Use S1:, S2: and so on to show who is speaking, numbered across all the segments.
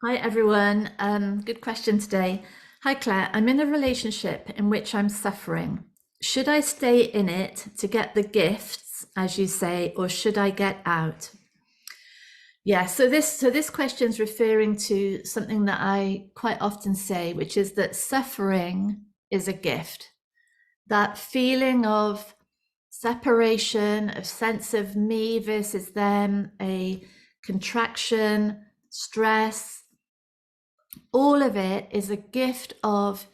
S1: Hi everyone. Good question today. Hi Claire. I'm in a relationship in which I'm suffering. Should I stay in it to get the gifts, as you say, or should I get out? Yeah, so this question is referring to something that I quite often say, which is that suffering is a gift. That feeling of separation, a sense of me versus them, a contraction, stress, all of it is a gift of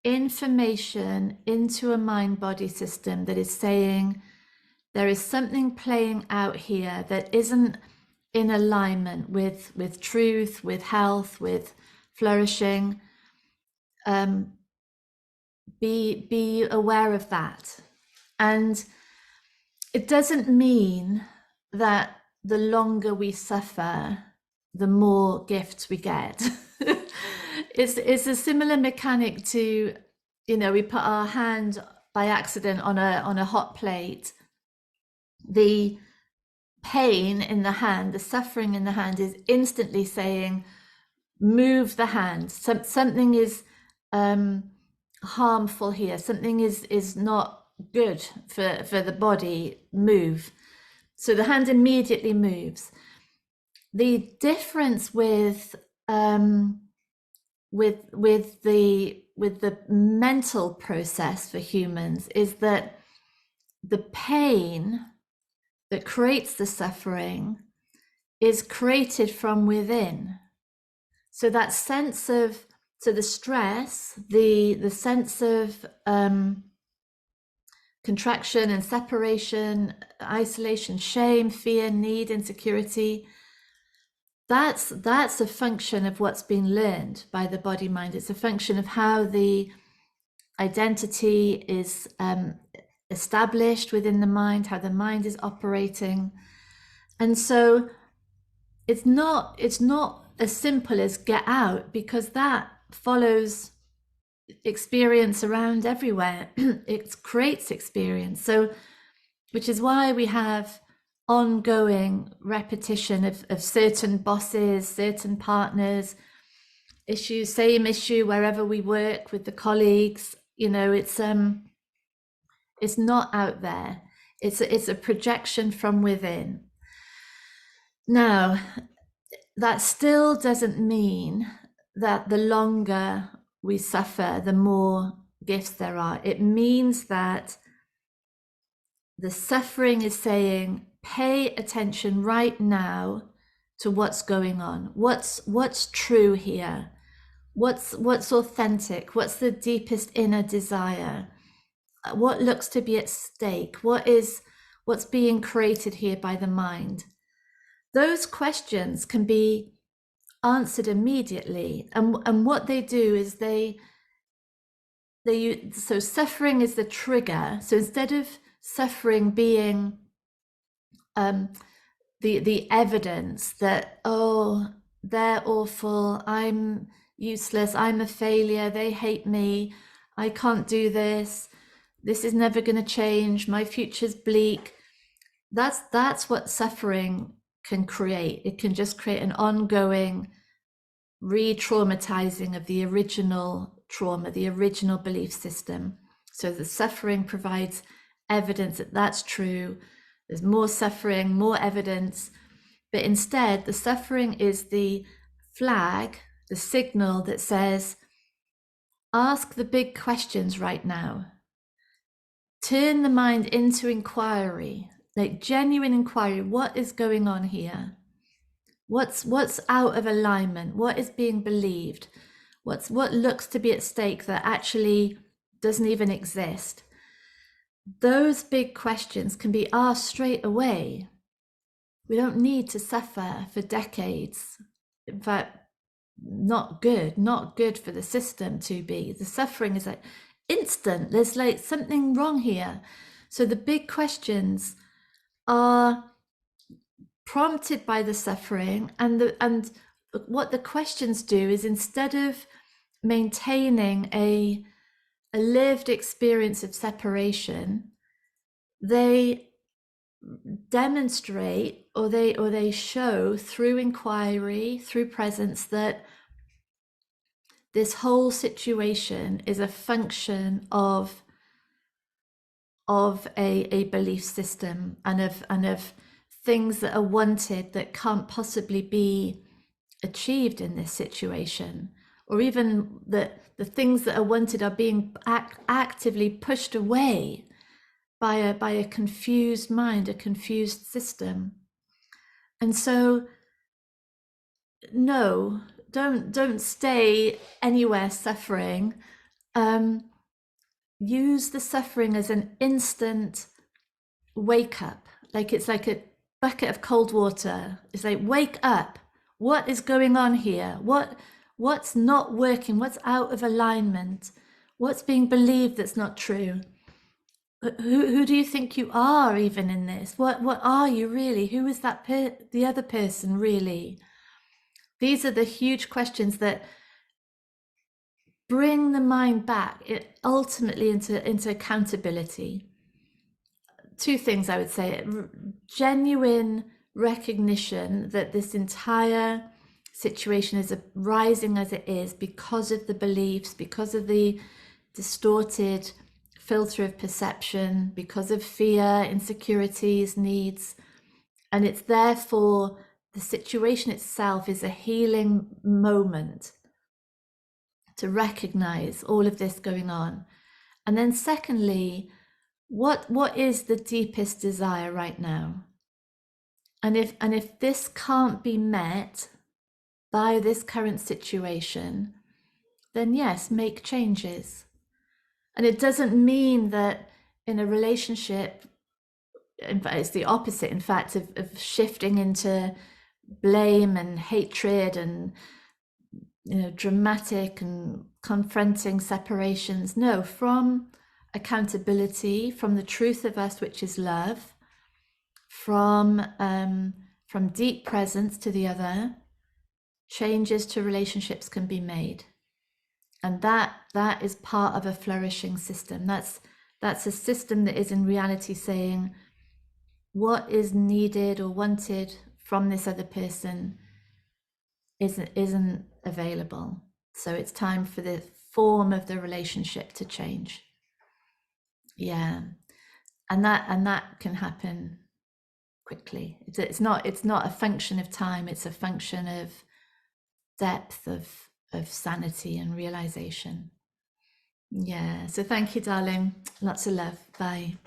S1: information into a mind body system that is saying there is something playing out here that isn't in alignment with truth, with health, with flourishing. um, be aware of that. And it doesn't mean that the longer we suffer, the more gifts we get. It's a similar mechanic to, we put our hand by accident on a hot plate. The pain in the hand, the suffering in the hand is instantly saying, move the hand. Something is harmful here. Something is not good for the body. Move. So the hand immediately moves. The difference with the mental process for humans is that the pain that creates the suffering is created from within. So that sense of, so the stress, the sense of contraction and separation, isolation, shame, fear, need, insecurity, that's a function of what's been learned by the body mind. It's a function of how the identity is established within the mind, how the mind is operating. And so it's not as simple as get out, because that follows experience around everywhere. It creates experience. So, which is why we have ongoing repetition of certain bosses, certain partners, issues, same issue wherever we work with the colleagues. It's not out there. It's a projection from within. Now, that still doesn't mean that the longer we suffer, the more gifts there are. It means that the suffering is saying, pay attention right now to what's going on. What's true here? What's authentic? What's the deepest inner desire? What looks to be at stake? What's being created here by the mind? Those questions can be answered immediately, and what they do is so suffering is the trigger. So instead of suffering being the evidence that, oh, they're awful, I'm useless, I'm a failure, they hate me, I can't do this is never going to change, my future's bleak. That's what suffering can create. It can just create an ongoing re-traumatizing of the original trauma, the original belief system. So the suffering provides evidence that that's true. There's more suffering, more evidence. But instead, the suffering is the flag, the signal that says, ask the big questions right now. Turn the mind into inquiry, like genuine inquiry. What is going on here? What's out of alignment? What is being believed? What looks to be at stake that actually doesn't even exist? Those big questions can be asked straight away. We don't need to suffer for decades. In fact, not good for the system to be. The suffering is like instant. There's like something wrong here. So the big questions are prompted by the suffering, and what the questions do is, instead of maintaining a lived experience of separation, they demonstrate, or they show through inquiry, through presence, that this whole situation is a function of a belief system, and of things that are wanted that can't possibly be achieved in this situation, or even that the things that are wanted are being actively pushed away by a confused mind, a confused system. And so, no, don't stay anywhere suffering. Use the suffering as an instant wake up. Like it's like a bucket of cold water. It's like, wake up. What is going on here? What's not working? What's out of alignment? What's being believed that's not true? Who do you think you are, even in this? What are you really? Who is that the other person really? These are the huge questions that bring the mind back ultimately into accountability. Two things I would say: genuine recognition that this entire situation is rising as it is because of the beliefs, because of the distorted filter of perception, because of fear, insecurities, needs. And it's therefore, the situation itself is a healing moment to recognize all of this going on. And then secondly, what is the deepest desire right now? And if this can't be met by this current situation, then yes, make changes. And it doesn't mean that in a relationship, in fact, it's the opposite, in fact, of shifting into blame and hatred and, dramatic and confronting separations. No, from accountability, from the truth of us, which is love, from deep presence to the other, changes to relationships can be made. And that is part of a flourishing system. That's a system that is in reality saying what is needed or wanted from this other person isn't available. So it's time for the form of the relationship to change. Yeah. And that can happen quickly. It's not a function of time, it's a function of depth of sanity and realization. Yeah. So thank you, darling. Lots of love. Bye.